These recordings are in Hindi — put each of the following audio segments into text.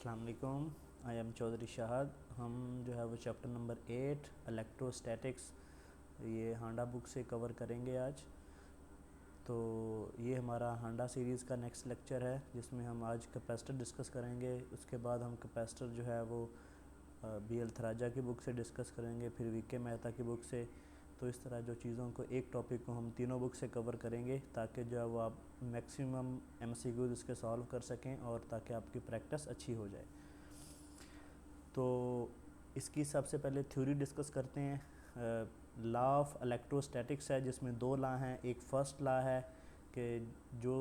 अस्सलाम वालेकुम। I am Chaudhary Shahad. हम जो है वो चैप्टर नंबर 8 इलेक्ट्रोस्टैटिक्स ये हांडा बुक से कवर करेंगे आज। तो ये हमारा हांडा सीरीज़ का नेक्स्ट लेक्चर है जिसमें हम आज कैपेसिटर डिस्कस करेंगे। उसके बाद हम कैपेसिटर जो है वो बी एल थराजा की बुक से डिस्कस करेंगे, फिर वी के मेहता की बुक से। तो इस तरह जो चीज़ों को एक टॉपिक को हम तीनों बुक से कवर करेंगे ताकि जो है वो आप मैक्सिमम MCQs इसके सॉल्व कर सकें और ताकि आपकी प्रैक्टिस अच्छी हो जाए। तो इसकी सबसे पहले थ्योरी डिस्कस करते हैं। लॉ ऑफ इलेक्ट्रोस्टैटिक्स है जिसमें दो लॉ हैं। एक फर्स्ट लॉ है कि जो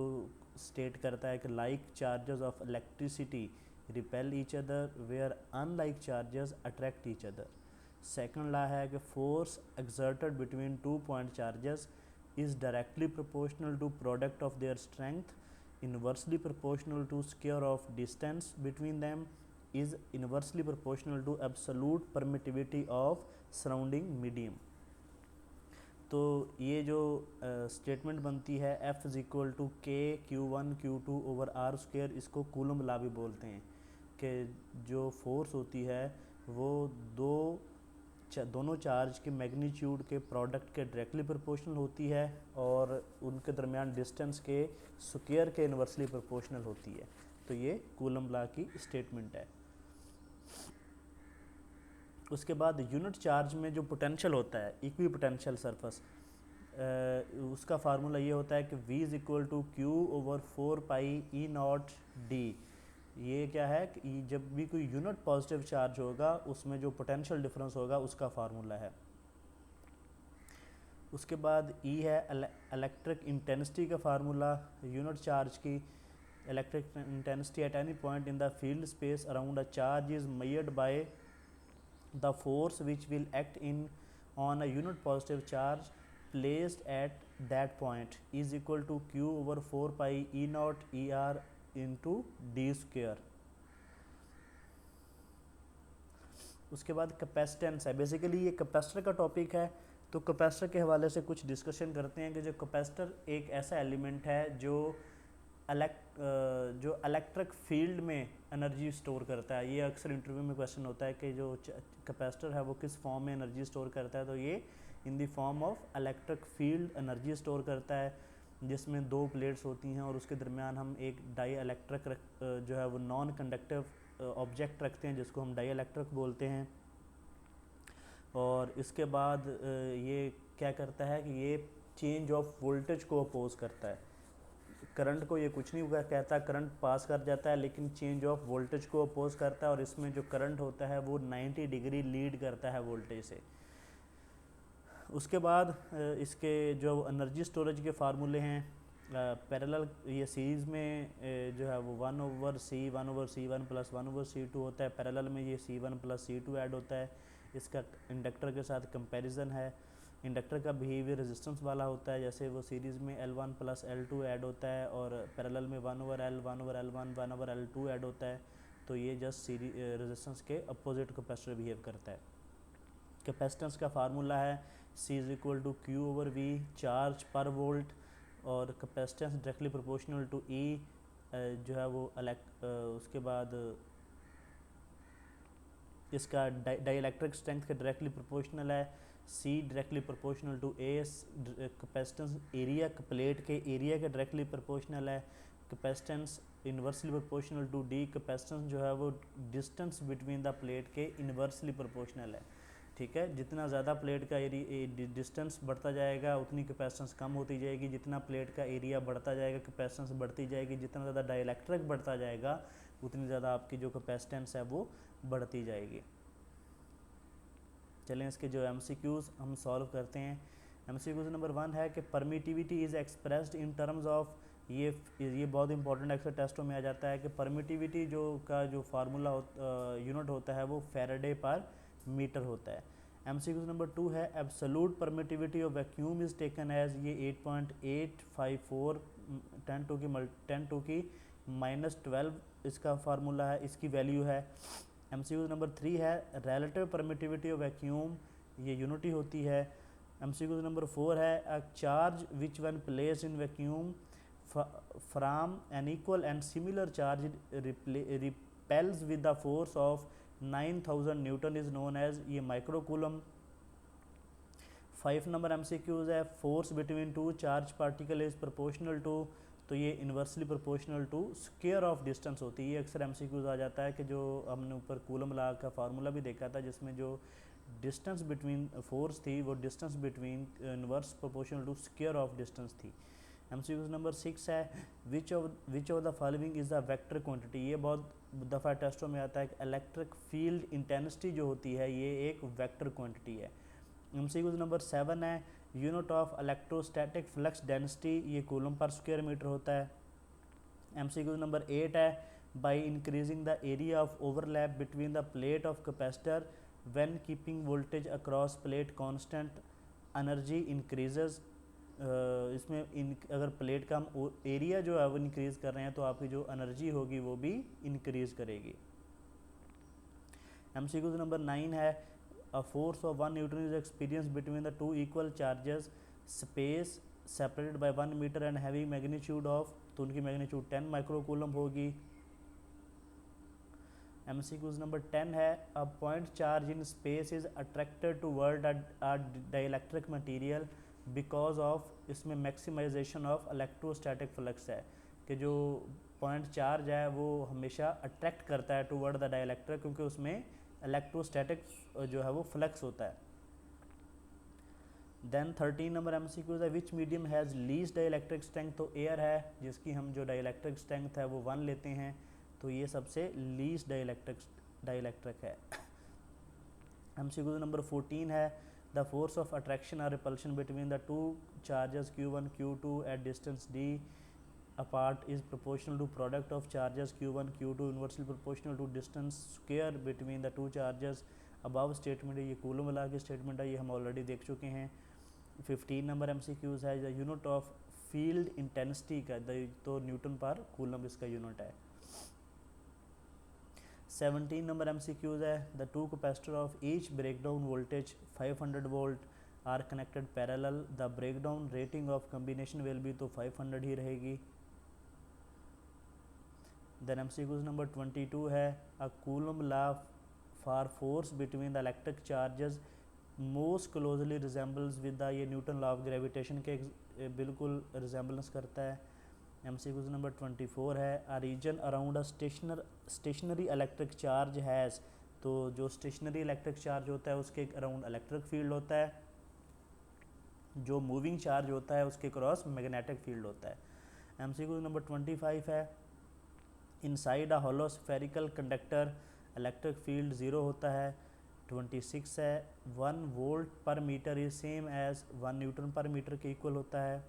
स्टेट करता है कि like charges of electricity repel each other where unlike charges attract each other. Second law है कि force exerted between two point charges is directly proportional to product of their strength, inversely proportional to square of distance between them, is inversely proportional to absolute permittivity of surrounding medium। तो ये जो स्टेटमेंट बनती है F is equal to K Q1 Q2 over R square, इसको कूलम लॉ भी बोलते हैं कि जो फोर्स होती है वो दोनों चार्ज के मैग्नीट्यूड के प्रोडक्ट के डायरेक्टली प्रोपोर्शनल होती है और उनके दरमियान डिस्टेंस के स्क्वायर के इन्वर्सली प्रोपोर्शनल होती है। तो ये कूलम लॉ की स्टेटमेंट है। उसके बाद यूनिट चार्ज में जो पोटेंशियल होता है इक्वी पोटेंशियल सरफेस, उसका फार्मूला ये होता है कि V is equal to Q over 4 pi e naught D. ये क्या है कि जब भी कोई यूनिट पॉजिटिव चार्ज होगा उसमें जो पोटेंशियल डिफरेंस होगा उसका फार्मूला है। उसके बाद E है इलेक्ट्रिक इंटेंसिटी का फार्मूला। यूनिट चार्ज की electric intensity at any point in the field space around a charge is measured by the force which will act in on a unit positive charge placed at that point is equal to q over 4 pi e naught er into d square। उसके बाद कैपेसिटेंस है। बेसिकली ये कैपेसिटर का टॉपिक है। तो कैपेसिटर के हवाले से कुछ डिस्कशन करते हैं कि जो कैपेसिटर एक ऐसा एलिमेंट है जो इलेक्ट्रिक फील्ड में एनर्जी स्टोर करता है। ये अक्सर इंटरव्यू में क्वेश्चन होता है कि जो कैपेसिटर है वो किस फॉर्म में एनर्जी स्टोर करता है। तो ये in the form of electric field energy store करता है, जिसमें दो प्लेट्स होती हैं और उसके दरमियान हम एक डाई इलेक्ट्रिक जो है वो नॉन कंडक्टिव ऑब्जेक्ट रखते हैं जिसको हम डाई इलेक्ट्रिक बोलते हैं। और इसके बाद ये क्या करता है कि ये चेंज ऑफ वोल्टेज को अपोज करता है। करंट को ये कुछ नहीं कहता, करंट पास कर जाता है, लेकिन चेंज ऑफ वोल्टेज को अपोज करता है और इसमें जो करंट होता है वो 90 डिग्री लीड करता है वोल्टेज से। उसके बाद इसके जो एनर्जी स्टोरेज के फार्मूले हैं पैरेलल, ये सीरीज़ में जो है वो 1/c 1/c1 प्लस 1/c2 होता है। पैरेलल में ये c1 प्लस c2 ऐड होता है। इसका इंडक्टर के साथ कंपैरिजन है। इंडक्टर का बिहेवियर रेजिस्टेंस वाला होता है, जैसे वो सीरीज़ में L1 प्लस L2 ऐड होता है और पैरेलल में 1/L 1/L1 1/L2 ऐड होता है। तो ये जस्ट रेजिस्टेंस के अपोजिट कैपेसिटर बिहेव करता है। कैपेसिटेंस का फार्मूला है C is equal to Q over V, charge पर वोल्ट, और capacitance directly proportional to E जो है वो उसके बाद इसका डाई इलेक्ट्रिक स्ट्रेंथ के डायरेक्टली प्रोपोर्शनल है। C directly proportional to A, capacitance area plate के एरिया के डायरेक्टली प्रोपोर्शनल है। Capacitance inversely proportional to D, capacitance जो है वो डिस्टेंस बिटवीन द प्लेट के इन्वर्सली प्रोपोर्शनल है। ठीक है, जितना ज़्यादा प्लेट का डिस्टेंस बढ़ता जाएगा उतनी कैपेसिटेंस कम होती जाएगी, जितना प्लेट का एरिया बढ़ता जाएगा कैपेसिटेंस बढ़ती जाएगी, जितना ज़्यादा डाइलेक्ट्रिक बढ़ता जाएगा उतनी ज़्यादा आपकी जो कैपेसिटेंस है वो बढ़ती जाएगी। चलें इसके जो MCQs हम सॉल्व करते हैं। MCQs नंबर 1 है कि permittivity is expressed in terms of, ये बहुत इंपॉर्टेंट अक्सर टेस्टों में आ जाता है कि परमिटिविटी जो फार्मूला यूनिट होता है वो फैराडे पर मीटर होता है। MCQ नंबर 2 है absolute permittivity of vacuum is taken as, ये 8.854 10 टू की -12 इसका फार्मूला है, इसकी वैल्यू है। MCQ नंबर 3 है रिलेटिव परमिटिविटी ऑफ वैक्यूम, ये यूनिटी होती है। MCQ नंबर 4 है a charge which one place in vacuum from an equal and similar charge repels with the force of 9000 newton is known as, ये माइक्रो कूलम। 5 नंबर MCQs है, force between two charge particle is proportional to, तो ये inversely proportional to square of distance होती है। ये अक्सर MCQs आ जाता है कि जो हमने ऊपर कूलम लॉ का फार्मूला भी देखा था, जिसमें जो डिस्टेंस बिटवीन फोर्स थी वो distance between inverse proportional to square of distance थी। MCQs नंबर 6 है, which of the following is the vector quantity. ये बहुत दफ़ा टेस्टों में आता है कि इलेक्ट्रिक फील्ड इंटेंसिटी जो होती है ये एक वेक्टर क्वांटिटी है। MCQs नंबर 7 है, unit of electrostatic flux density, ये कूलम पर स्क्वायर मीटर होता है। MCQs नंबर 8 है, by increasing the area of overlap between the plate of capacitor when keeping voltage across plate constant energy increases. इसमें अगर प्लेट का हम एरिया जो है वो इंक्रीज़ कर रहे हैं तो आपकी जो एनर्जी होगी वो भी इंक्रीज़ करेगी। MCQs नंबर 9 है, a force of 1 Newton is experienced between the two equal charges space separated by 1 meter and having magnitude of, तो उनकी मैग्नीट्यूड 10 माइक्रोकूलम होगी। MCQs नंबर 10 है, a point charge in space is attracted toward a dielectric material because of, इसमें मैक्सिमाइजेशन ऑफ इलेक्ट्रोस्टैटिक फ्लक्स है कि जो पॉइंट चार्ज है वो हमेशा अट्रैक्ट करता है टूवर्ड द डाइलेक्ट्रिक, क्योंकि उसमें इलेक्ट्रोस्टैटिक जो है वो फ्लक्स होता है। देन 13 नंबर MCQs है, विच medium has least dielectric strength, तो एयर है जिसकी हम जो डाइलेक्ट्रिक स्ट्रेंथ है वो 1 लेते हैं, तो ये सबसे लीस्ट डाइलेक्ट्रिक है। MCQs नंबर 14 है, द फोर्स ऑफ अट्रैक्शन और repulsion between the two charges Q1 Q2 at distance D apart is proportional to product of charges Q1 Q2 inversely proportional to distance square between the two charges। above statement है, ये कूलम लॉ की स्टेटमेंट है, ये हम ऑलरेडी देख चुके हैं। 15 नंबर MCQs है, the unit of field intensity का, तो न्यूटन पर कूलम इसका यूनिट है। 17 नंबर MCQs है, the two capacitor of each breakdown voltage 500 volt are connected parallel, the breakdown rating of combination will be, तो 500 ही रहेगी। देन MCQs नंबर 22 है, a Coulomb law for force between the electric charges most closely resembles with the, ये न्यूटन लॉ ऑफ ग्रेविटेशन के बिल्कुल रिजेंबलेंस करता है। MCQs नंबर 24 है, a region around a stationary electric charge has, तो जो स्टेशनरी इलेक्ट्रिक चार्ज होता है उसके अराउंड इलेक्ट्रिक फील्ड होता है, जो मूविंग चार्ज होता है उसके क्रॉस मैग्नेटिक फील्ड होता है। MCQs नंबर 25 है, inside a hollow spherical conductor electric field 0 होता है। 26 है, 1 वोल्ट पर मीटर इज सेम एज 1 न्यूटन पर मीटर के इक्वल होता है।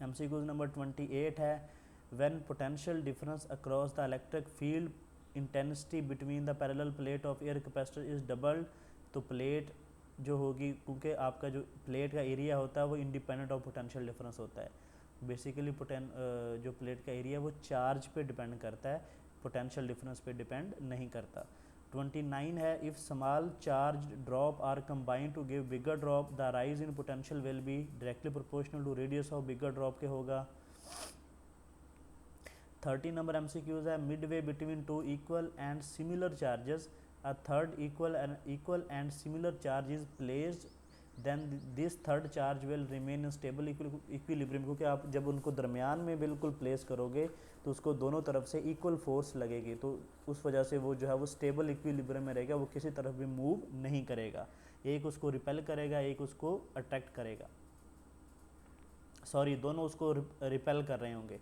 MCQs नंबर 28 है, when potential difference across the electric field intensity between the parallel plate of air capacitor is doubled, तो प्लेट जो होगी, क्योंकि आपका जो प्लेट का एरिया होता है वो इंडिपेंडेंट ऑफ पोटेंशियल डिफरेंस होता है। बेसिकली जो प्लेट का एरिया वो चार्ज पे डिपेंड करता है, पोटेंशियल डिफरेंस पे डिपेंड नहीं करता। 29 है, if small charge drop are combined to give bigger drop the rise in potential will be directly proportional to radius of bigger drop के होगा। 30 नंबर MCQs है, midway between two equal and similar charges a third equal and similar charge is placed, then this third charge will remain in stable equilibrium, क्योंकि आप जब उनको दरमियान में बिल्कुल प्लेस करोगे तो उसको दोनों तरफ से इक्वल फोर्स लगेगी, तो उस वजह से वो जो है वो स्टेबल इक्विलिब्रियम में रहेगा, वो किसी तरफ भी मूव नहीं करेगा, एक उसको रिपेल करेगा एक उसको अट्रैक्ट करेगा, सॉरी दोनों उसको रिपेल कर रहे होंगे।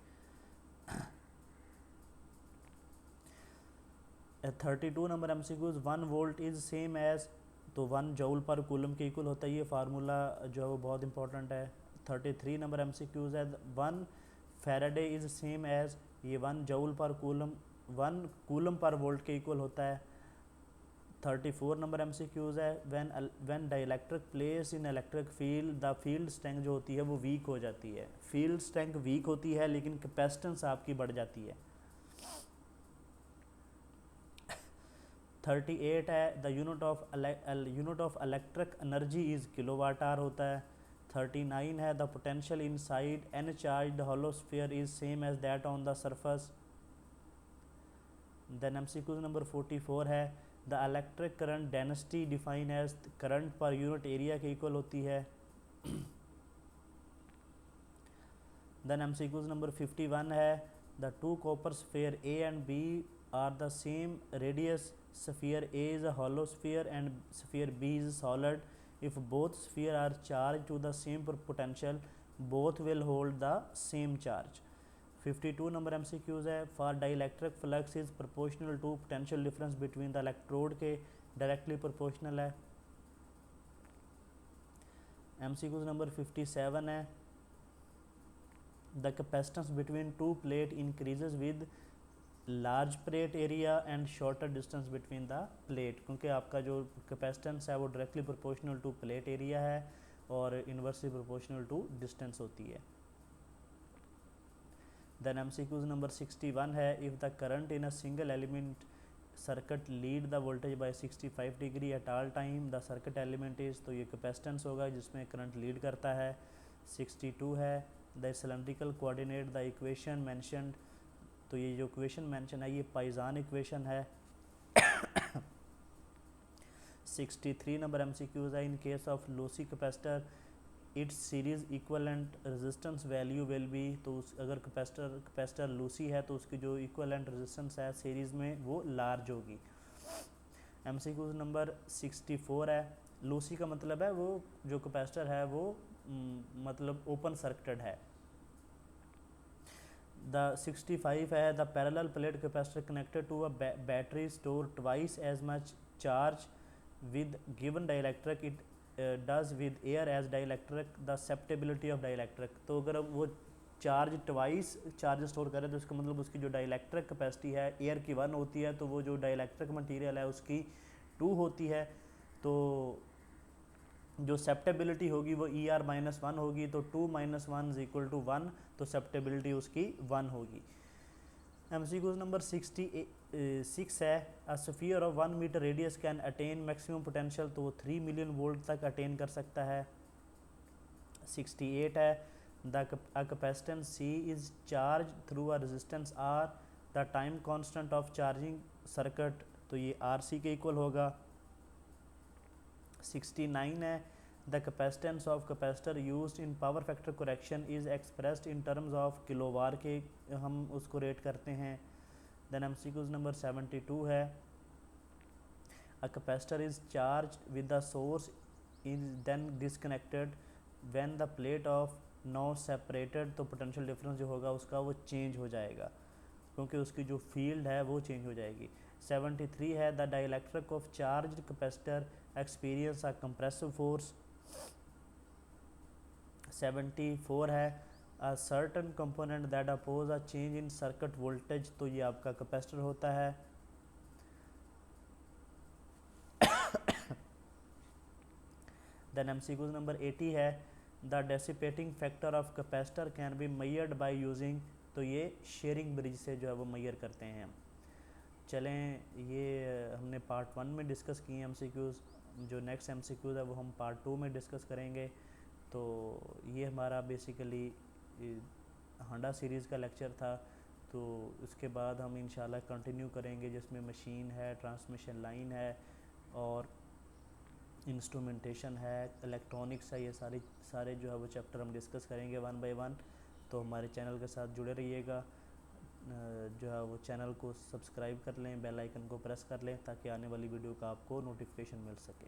32 number MCQs, 1 volt is same as, तो 1 जूल पर कूलम के इक्वल होता है, ये फार्मूला जो है वो बहुत इंपॉर्टेंट है। 33 नंबर MCQs है, 1 फैराडे इज़ सेम एज, ये 1 जूल पर कूलम 1 कूलम पर वोल्ट के इक्वल होता है। 34 नंबर MCQs है, when dielectric place in electric field the field strength जो होती है वो वीक हो जाती है, फील्ड स्ट्रेंथ वीक होती है लेकिन कैपेसिटेंस आपकी बढ़ जाती है। 38 है, the unit of electric energy is kilowatt hour होता है। 39 है the potential inside an charge hollow sphere is same as that on the surface. Then MCQ number 44 है the electric current density define as current पर यूनिट एरिया के इक्वल होती है। देन एमसीक्यू नंबर 51 है the two copper sphere A and B are the same radius, sphere A is a hollow sphere and sphere B is solid. If both sphere are charge to the same potential both will hold the same charge. 52 number MCQs है for dielectric flux is proportional to potential difference between the electrode के डायरेक्टली प्रोपोर्शनल है। एमसीक्यूज नंबर 57 है the capacitance between two plate increases with large plate area and shorter distance between the plate, क्योंकि आपका जो कैपेसिटेंस है वो directly proportional to plate area है और इन्वर्सली प्रोपोर्शनल टू डिस्टेंस होती है। देन एमसीक्यूज नंबर 61 है if the current in a single element circuit lead the voltage bye 65 degree at all time the circuit element is, तो ये कैपेसिटेंस होगा जिसमें करंट लीड करता है। 62 है the cylindrical coordinate the equation mentioned, तो ये जो इक्वेशन मैंशन है ये पाइजान इक्वेशन है। 63 नंबर एमसीक्यूज है in case of Lucy capacitor it's series equivalent resistance value will be, तो अगर कैपेसिटर लूसी है तो उसकी जो इक्वलेंट रेजिस्टेंस है सीरीज़ में वो लार्ज होगी। एमसीक्यू नंबर 64 है लूसी का मतलब है वो जो कैपेसिटर है वो मतलब ओपन सर्किटेड है। द 65 है the parallel plate capacitor connected to a battery store twice as much charge with given dielectric it does with air as dielectric the susceptibility of dielectric, तो अगर वो चार्ज ट्वाइस चार्ज स्टोर करे तो उसका मतलब उसकी जो डाइलेक्ट्रिक कैपेसिटी है एयर की 1 होती है, तो वो जो डाइलेक्ट्रिक मटेरियल है उसकी 2 होती है, तो जो सेप्टेबिलिटी होगी वो ER-1 होगी, तो 2 - 1 इज इक्वल टू 1, तो सेप्टेबिलिटी उसकी 1 होगी। एमसीक्यू नंबर 66 है a sphere of 1 metre radius can attain maximum potential, तो वो 3 मिलियन वोल्ट तक अटेन कर सकता है। 68 है the capacitance C is charge through a resistance R, the time constant of charging circuit, तो ये RC के इक्वल होगा। 69 है the capacitance of capacitor used in power factor correction is expressed in terms of kilovar के हम उसको रेट करते हैं। देन एमसीक्यूज नंबर 72 है a capacitor is charge with the source is then disconnected when the plate of no separated, तो पोटेंशियल डिफरेंस जो होगा उसका वो चेंज हो जाएगा क्योंकि उसकी जो फील्ड है वो चेंज हो जाएगी। 73 है the dielectric of charge capacitor experience a compressive force. 74 है a certain component that oppose a change in circuit voltage, तो ये आपका कैपेसिटर होता है। देन एमसीक्यू नंबर 80 है the dissipating factor of capacitor can be measured by using, तो ये शेयरिंग ब्रिज से जो है वो मेजर करते हैं हम। चलें ये हमने पार्ट 1 में डिस्कस किए एमसीक्यूज़, जो नेक्स्ट एमसीक्यूज़ है वो हम पार्ट 2 में डिस्कस करेंगे। तो ये हमारा बेसिकली हांडा सीरीज़ का लेक्चर था, तो उसके बाद हम इंशाल्लाह कंटिन्यू करेंगे जिसमें मशीन है, ट्रांसमिशन लाइन है और इंस्ट्रूमेंटेशन है, इलेक्ट्रॉनिक्स है, ये सारे जो है वो चैप्टर हम डिस्कस करेंगे 1 बाय 1। तो हमारे चैनल के साथ जुड़े रहिएगा, जो है वो चैनल को सब्सक्राइब कर लें, बेल आइकन को प्रेस कर लें ताकि आने वाली वीडियो का आपको नोटिफिकेशन मिल सके।